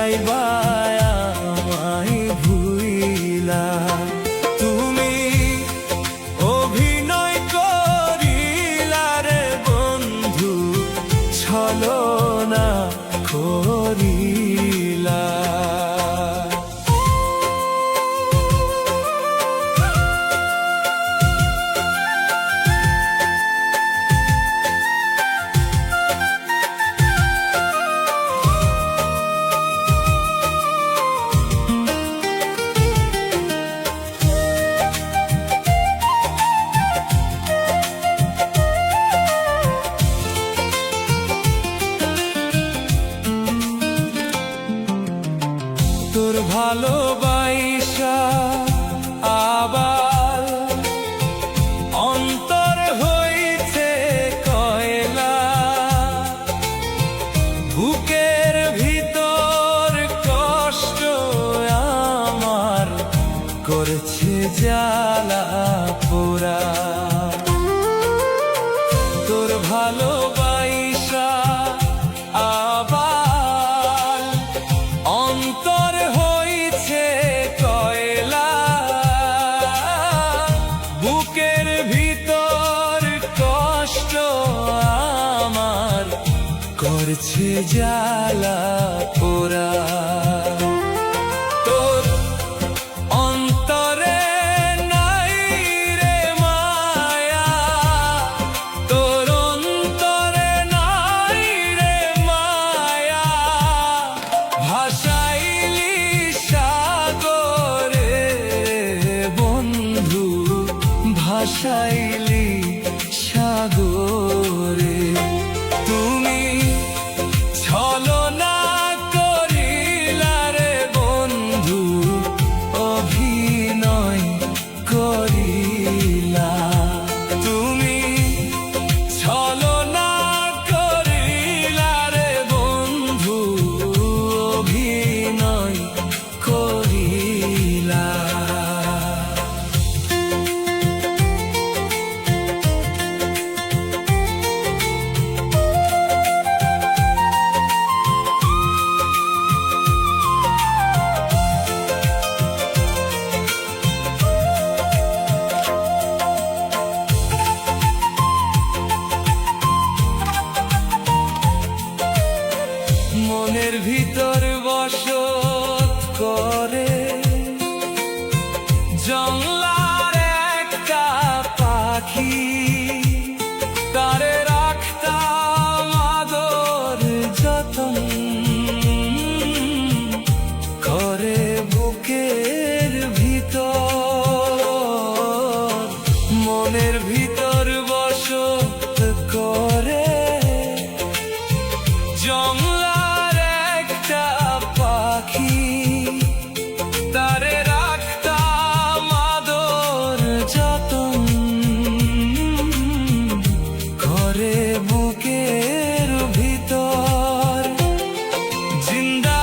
যাইবা আমায় ভুইলা। তুমি অভিনয় করিলা রে বন্ধু, ছলনা করিলা। তোর ভালোবাসা আবার অন্তর হইছে কয়লা, বুকের ভিতর কষ্ট আমার করছে জ্বালা পোড়া। তোর ভালোবাসা আবার অন্তর হইছে কয়লা, বুকের ভিতর কষ্ট আমার করছে জ্বালা পোড়া। তোর অন্তরে নাই রে মায়া, তোর অন্তরে নাই রে মায়া, ভাসাইলি সাগরে বন্ধু, ভাসাইলি সাগরে। তুমি ছলনা করিলা রে বন্ধু, অভিনয় করিলা। তুমি ছলনা করিলা রে বন্ধু, অভিনয় করিলা। মনের ভিতর বসত করে জংলার একটা পাখি, তারে রাখতাম আদর যতন করে বুকের ভিতর। মনের ভিতর বসত করে জংলার একটা পাখি, তারে রাখতাম আদর যতন করে বুকের ভিতর। জিন্দা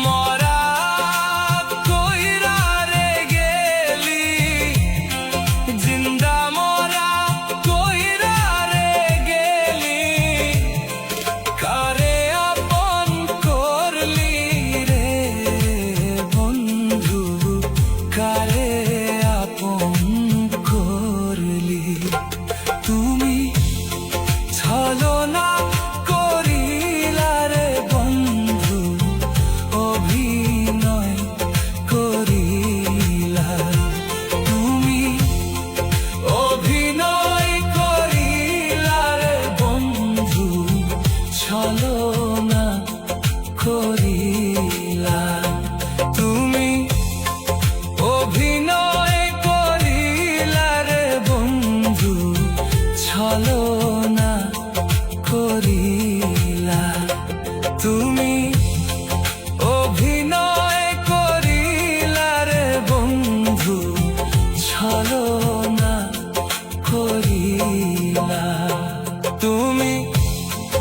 মরা কইরা রে গেলি, জিন্দা মরা কইরা রে গেলি, কারে আপন করলি রে বন্ধু, কারে আপন করলি। তুমি ছলনা করিলা রে বন্ধু, অভিনয় করিলা। তুমি অভিনয় করিলা রে বন্ধু, ছলনা করিলা। তুমি অভিনয় করিলা রে বন্ধু, ছলনা করিলা। তুমি